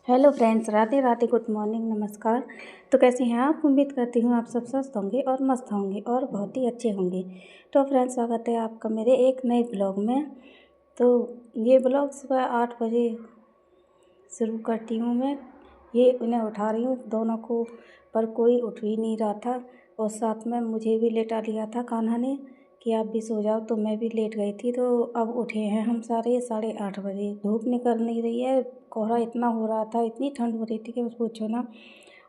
Hello friends, Radhe Radhe, good morning, नमस्कार। तो कैसे हैं आप? उम्मीद करती हूँ आप सब स्वस्थ होंगे और मस्त होंगे और बहुत ही अच्छे होंगे। तो फ्रेंड्स, स्वागत है आपका मेरे एक नए ब्लॉग में। तो ये ब्लॉग सुबह 8 बजे शुरू करती हूँ मैं। ये उन्हें उठा रही हूँ दोनों को, पर कोई उठ ही नहीं रहा था और साथ में मुझे भी लेटा लिया था कान्हा ने कि आप भी सो जाओ, तो मैं भी लेट गई थी। तो अब उठे हैं हम सारे 8:30 बजे। धूप निकल नहीं रही है, कोहरा इतना हो रहा था, इतनी ठंड हो रही थी कि बस पूछो ना।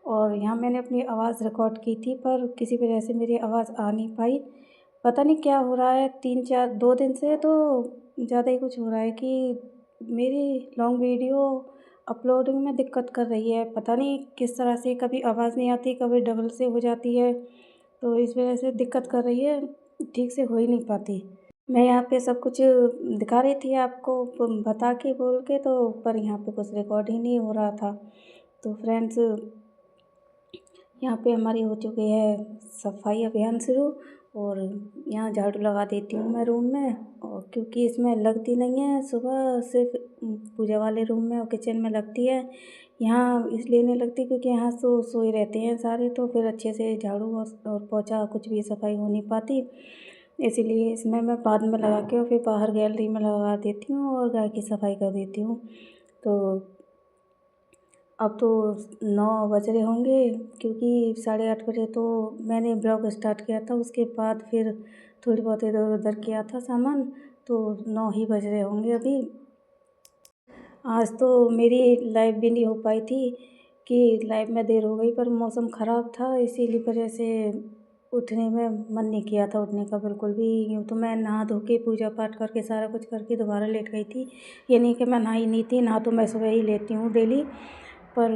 और यहाँ मैंने अपनी आवाज़ रिकॉर्ड की थी, पर किसी वजह से मेरी आवाज़ आ नहीं पाई। पता नहीं क्या हो रहा है, 2 दिन से तो ज़्यादा ही कुछ हो रहा है कि मेरी लॉन्ग वीडियो अपलोडिंग में दिक्कत कर रही है। पता नहीं किस तरह से, कभी आवाज़ नहीं आती, कभी डबल से हो जाती है, तो इस वजह से दिक्कत कर रही है, ठीक से हो ही नहीं पाती। मैं यहाँ पे सब कुछ दिखा रही थी आपको बता के, बोल के, तो पर यहाँ पे कुछ रिकॉर्ड ही नहीं हो रहा था। तो फ्रेंड्स, यहाँ पे हमारी हो चुकी है सफाई अभियान शुरू, और यहाँ झाड़ू लगा देती हूँ मैं रूम में। और क्योंकि इसमें लगती नहीं है, सुबह सिर्फ पूजा वाले रूम में और किचन में लगती है। यहाँ इसलिए नहीं लगती क्योंकि यहाँ सोए रहते हैं सारे, तो फिर अच्छे से झाड़ू और पोछा कुछ भी सफाई हो नहीं पाती। इसीलिए इसमें मैं बाद में लगा के और फिर बाहर गैलरी में लगा देती हूँ और गाय की सफाई कर देती हूँ। तो अब तो 9 बज रहे होंगे, क्योंकि 8:30 बजे तो मैंने ब्लॉग स्टार्ट किया था। उसके बाद फिर थोड़ी बहुत इधर उधर किया था सामान, तो 9 ही बज रहे होंगे अभी। आज तो मेरी लाइव भी नहीं हो पाई थी कि लाइव में देर हो गई, पर मौसम ख़राब था, इसीलिए वजह से उठने में मन नहीं किया था, उठने का बिल्कुल भी। यूँ तो मैं नहा धो के पूजा पाठ करके सारा कुछ करके दोबारा लेट गई थी। ये नहीं कि मैं नहाई नहीं थी, नहा तो मैं सुबह ही लेती हूँ डेली, पर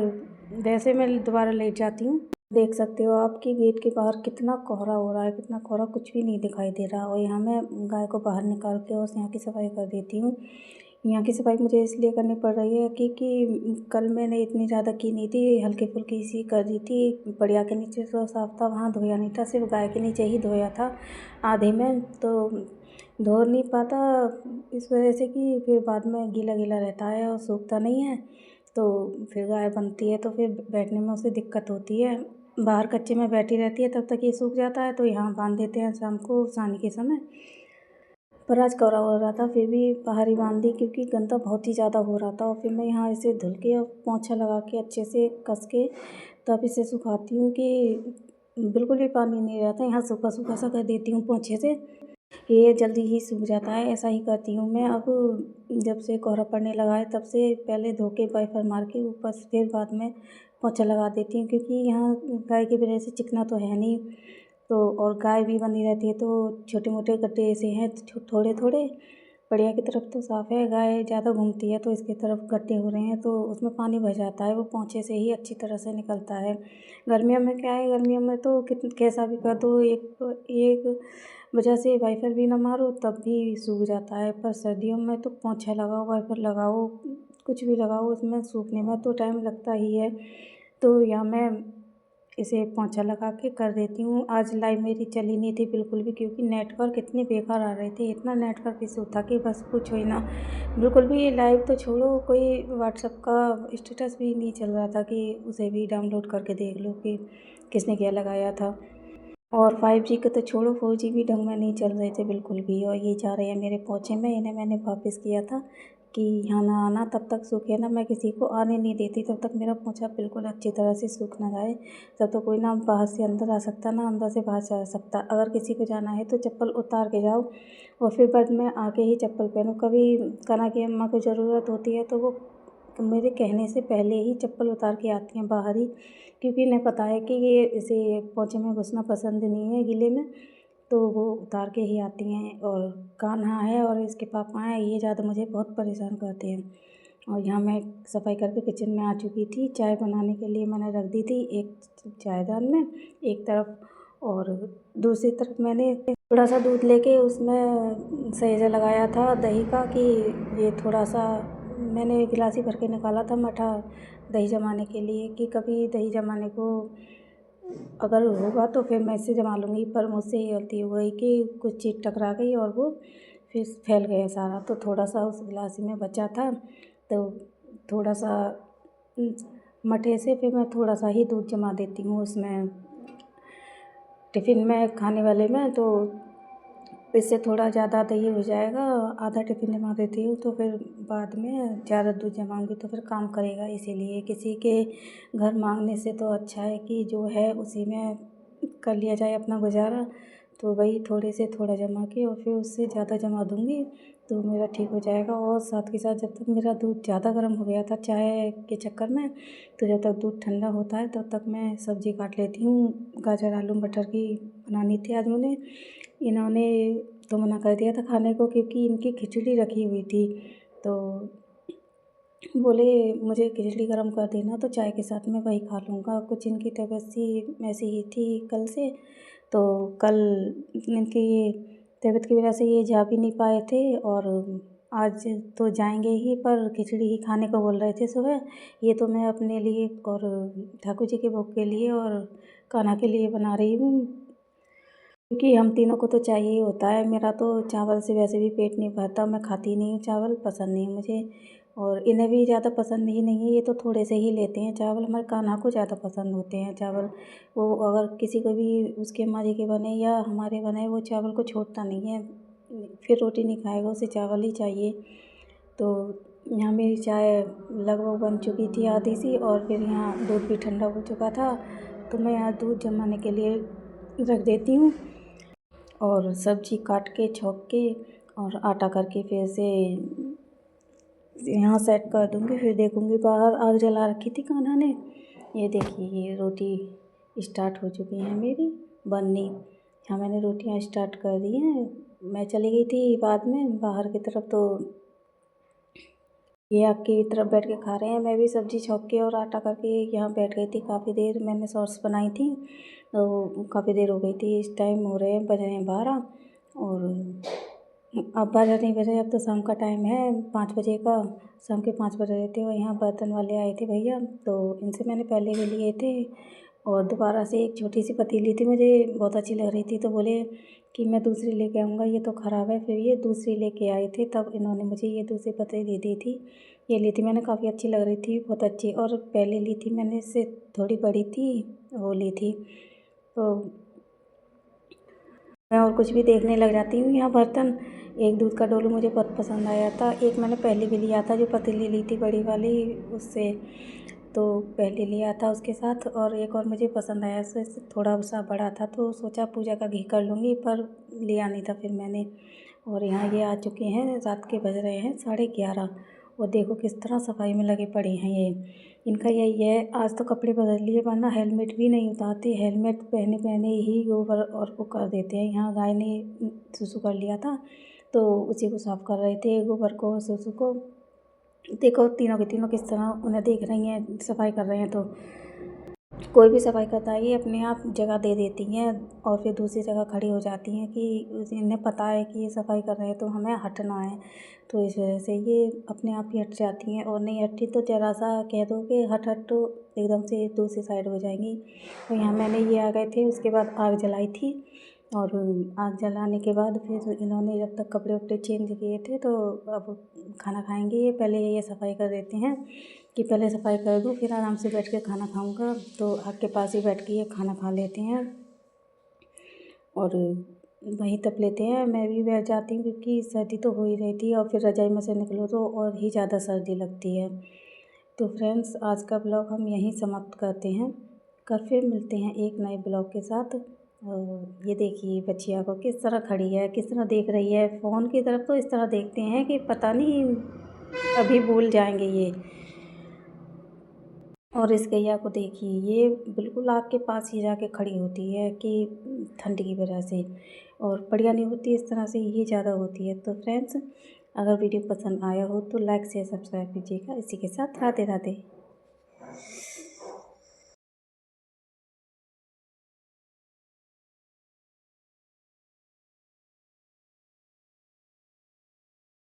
वैसे मैं दोबारा लेट जाती हूँ। देख सकते हो आप कि गेट के बाहर कितना कोहरा हो रहा है, कितना कोहरा, कुछ भी नहीं दिखाई दे रहा। और यहाँ मैं गाय को बाहर निकाल के और यहाँ की सफाई कर देती हूँ। यहाँ की सफाई मुझे इसलिए करनी पड़ रही है कि कल मैंने इतनी ज़्यादा की नहीं थी, हल्की फुल्की सी कर दी थी। बढ़िया के नीचे तो साफ था, वहाँ धोया नहीं था, सिर्फ गाय के नीचे ही धोया था आधे में, तो धो नहीं पाता इस वजह से कि फिर बाद में गीला गीला रहता है और सूखता नहीं है। तो फिर गाय बनती है तो फिर बैठने में उसे दिक्कत होती है। बाहर कच्चे में बैठी रहती है, तब तक ये सूख जाता है, तो यहाँ बांध देते हैं शाम को सानी के समय। पर आज कोहरा हो रहा था, फिर भी बाहर ही बांध दी क्योंकि गंदा बहुत ही ज़्यादा हो रहा था। और फिर मैं यहाँ इसे धुल के और पोंछा लगा के अच्छे से कस के तब इसे सुखाती हूँ कि बिल्कुल भी पानी नहीं रहता। यहाँ सूखा सूखा सा कर देती हूँ पोंछे से, ये जल्दी ही सूख जाता है। ऐसा ही करती हूँ मैं। अब जब से कोहरा पड़ने लगा है, तब से पहले धो के वाइपर मार के ऊपर से फिर बाद में पोंछा लगा देती हूँ, क्योंकि यहाँ गाय की वजह से चिकना तो है नहीं, तो और गाय भी बंधी रहती है, तो छोटे मोटे गड्ढे ऐसे हैं थोड़े थोड़े। बढ़िया की तरफ तो साफ़ है, गाय ज़्यादा घूमती है तो इसकी तरफ गड्ढे हो रहे हैं, तो उसमें पानी भर जाता है, वो पोंछे से ही अच्छी तरह से निकलता है। गर्मियों में क्या है, गर्मियों में तो कैसा भी कर दो, एक वजह से वाइपर भी ना मारो तब भी सूख जाता है। पर सर्दियों में तो पोंछा लगाओ, वाइपर लगाओ, कुछ भी लगाओ, उसमें सूखने में तो टाइम लगता ही है। तो यहाँ मैं इसे पोंछा लगा के कर देती हूँ। आज लाइव मेरी चली नहीं थी बिल्कुल भी, क्योंकि नेटवर्क इतने बेकार आ रहे थे, इतना नेटवर्क इशू था कि बस पूछो ही ना। बिल्कुल भी लाइव तो छोड़ो, कोई व्हाट्सएप का स्टेटस भी नहीं चल रहा था कि उसे भी डाउनलोड करके देख लो कि किसने क्या लगाया था। और 5G का तो छोड़ो, 4G भी ढंग में नहीं चल रहे थे बिल्कुल भी। और ये जा रहे हैं मेरे पोंछे में, इन्हें मैंने वापस किया था कि यहाँ ना आना, तब तक सूखे ना। मैं किसी को आने नहीं देती तब तक मेरा पोंछा बिल्कुल अच्छी तरह से सूख ना जाए। तब तो कोई ना बाहर से अंदर आ सकता, ना अंदर से बाहर जा सकता। अगर किसी को जाना है तो चप्पल उतार के जाओ और फिर बाद में आके ही चप्पल पहनो। कभी कना की अम्मा को ज़रूरत होती है तो वो मेरे कहने से पहले ही चप्पल उतार के आती हैं बाहर ही, क्योंकि इन्हें पता है कि ये इसे पोंछे में घुसना पसंद नहीं है गीले में, तो वो उतार के ही आती हैं। और कान्हा है और इसके पापा हैं, ये ज़्यादा मुझे बहुत परेशान करते हैं। और यहाँ मैं सफाई करके किचन में आ चुकी थी। चाय बनाने के लिए मैंने रख दी थी एक चायदान में एक तरफ, और दूसरी तरफ मैंने थोड़ा सा दूध लेके उसमें सहेजा लगाया था दही का, कि ये थोड़ा सा मैंने गिलास ही भर के निकाला था मठा दही जमाने के लिए, कि कभी दही जमाने को अगर होगा तो फिर मैं इससे जमा लूँगी। पर मुझसे ये गलती हो गई कि कुछ चीज़ टकरा गई और वो फिर फैल गया सारा। तो थोड़ा सा उस गिलास में बचा था, तो थोड़ा सा मठे से फिर मैं थोड़ा सा ही दूध जमा देती हूँ उसमें टिफ़िन में खाने वाले में। तो इससे थोड़ा ज़्यादा दही हो जाएगा, आधा टिफ़िन जमा देती हूँ तो फिर बाद में ज़्यादा दूध जमाऊँगी तो फिर काम करेगा। इसीलिए किसी के घर मांगने से तो अच्छा है कि जो है उसी में कर लिया जाए अपना गुजारा। तो वही थोड़े से थोड़ा जमा के और फिर उससे ज़्यादा जमा दूँगी तो मेरा ठीक हो जाएगा। और साथ के साथ जब तक मेरा दूध ज़्यादा गर्म हो गया था चाय के चक्कर में, तो जब तक दूध ठंडा होता है तब तक मैं सब्ज़ी काट लेती हूँ। गाजर आलू मटर की बनानी थी आज मुझे। इन्होंने तो मना कर दिया था खाने को क्योंकि इनकी खिचड़ी रखी हुई थी। तो बोले मुझे खिचड़ी गर्म कर देना तो चाय के साथ मैं वही खा लूँगा। कुछ इनकी तबीयत सी ऐसी ही थी कल से, तो कल इनकी तबीयत की वजह से ये जा भी नहीं पाए थे और आज तो जाएंगे ही, पर खिचड़ी ही खाने को बोल रहे थे सुबह। ये तो मैं अपने लिए और ठाकुर जी के भोग के लिए और कान्हा के लिए बना रही हूँ क्योंकि हम तीनों को तो चाहिए ही होता है। मेरा तो चावल से वैसे भी पेट नहीं भरता, मैं खाती नहीं हूँ चावल, पसंद नहीं है मुझे। और इन्हें भी ज़्यादा पसंद ही नहीं है, ये तो थोड़े से ही लेते हैं चावल। हमारे कान्हा को ज़्यादा पसंद होते हैं चावल। वो अगर किसी को भी उसके माँ जी के बने या हमारे बने, वो चावल को छोड़ता नहीं है, फिर रोटी नहीं खाएगा, उसे चावल ही चाहिए। तो यहाँ मेरी चाय लगभग बन चुकी थी आधी सी, और फिर यहाँ दूध भी ठंडा हो चुका था तो मैं यहाँ दूध जमाने के लिए रख देती हूँ और सब्ज़ी काट के छौंक के और आटा करके फिर से यहाँ सेट कर दूँगी। फिर देखूँगी, बाहर आग जला रखी थी कान्हा ने। ये देखिए ये रोटी स्टार्ट हो चुकी है मेरी बननी। यहाँ मैंने रोटियाँ स्टार्ट कर दी हैं। मैं चली गई थी बाद में बाहर की तरफ, तो ये आग की तरफ बैठ के खा रहे हैं। मैं भी सब्ज़ी छौंक के और आटा करके यहाँ बैठ गई थी काफ़ी देर। मैंने सॉस बनाई थी तो काफ़ी देर हो गई थी। इस टाइम हो रहे हैं बज रहे हैं 12 और अब 12 नहीं बजे, अब तो शाम का टाइम है 5 बजे का। शाम के 5 बज रहे थे और यहाँ बर्तन वाले आए थे भैया, तो इनसे मैंने पहले भी लिए थे। और दोबारा से एक छोटी सी पतीली थी, मुझे बहुत अच्छी लग रही थी तो बोले कि मैं दूसरी लेके आऊँगा, ये तो ख़राब है। फिर ये दूसरी लेके आए थे, तब इन्होंने मुझे ये दूसरी पतीली दी थी। ये ली थी मैंने, काफ़ी अच्छी लग रही थी, बहुत अच्छी। और पहले ली थी मैंने, इससे थोड़ी बड़ी थी, वो ली थी। तो मैं और कुछ भी देखने लग जाती हूँ। यहाँ बर्तन, एक दूध का डोलू मुझे बहुत पसंद आया था। एक मैंने पहले भी लिया था, जो पतीली ली थी बड़ी वाली, उससे तो पहले लिया था उसके साथ। और एक और मुझे पसंद आया, उससे थोड़ा सा बड़ा था तो सोचा पूजा का घी कर लूँगी, पर लिया नहीं था फिर मैंने। और यहाँ ये आ चुके हैं, रात के बज रहे हैं 11:30 और देखो किस तरह सफाई में लगे पड़े हैं ये। इनका यही है, आज तो कपड़े बदल लिए वरना हेलमेट भी नहीं उतारते। हेलमेट पहने पहने ही गोबर और वो कर देते हैं। यहाँ गाय ने सुसु कर लिया था तो उसी को साफ़ कर रहे थे, गोबर को सुसु को। देखो तीनों के तीनों किस तरह उन्हें देख रही हैं, सफाई कर रहे हैं। तो कोई भी सफाई करता है ये अपने आप जगह दे देती हैं और फिर दूसरी जगह खड़ी हो जाती हैं कि इन्हें पता है कि ये सफाई कर रहे हैं तो हमें हटना है। तो इस वजह से ये अपने आप ही हट जाती हैं, और नहीं हटती तो ज़रा सा कह दो कि हट हट तो एकदम से दूसरी साइड हो जाएंगी। तो यहाँ मैंने ये आ गए थे, उसके बाद आग जलाई थी। और आग जलाने के बाद फिर इन्होंने जब तक कपड़े वपड़े चेंज किए थे तो अब खाना खाएंगे। ये पहले ये सफाई कर देते हैं कि पहले सफाई कर दूँ फिर आराम से बैठ के खाना खाऊंगा। तो आग के पास ही बैठ के ये खाना खा लेते हैं और वहीं तप लेते हैं। मैं भी बैठ जाती हूँ क्योंकि सर्दी तो हो ही रही थी और फिर रजाई में से निकलो तो और ही ज़्यादा सर्दी लगती है। तो फ्रेंड्स, आज का ब्लॉग हम यहीं समाप्त करते हैं। कल फिर मिलते हैं एक नए ब्लॉग के साथ। और ये देखिए बच्चिया को किस तरह खड़ी है, किस तरह देख रही है फ़ोन की तरफ। तो इस तरह देखते हैं कि पता नहीं अभी भूल जाएंगे ये। और इस गैया को देखिए, ये बिल्कुल आग के पास ही जाके खड़ी होती है कि ठंड की वजह से, और बढ़िया नहीं होती इस तरह से, ये ज़्यादा होती है। तो फ्रेंड्स, अगर वीडियो पसंद आया हो तो लाइक शेयर सब्सक्राइब कीजिएगा। इसी के साथ राधे राधे।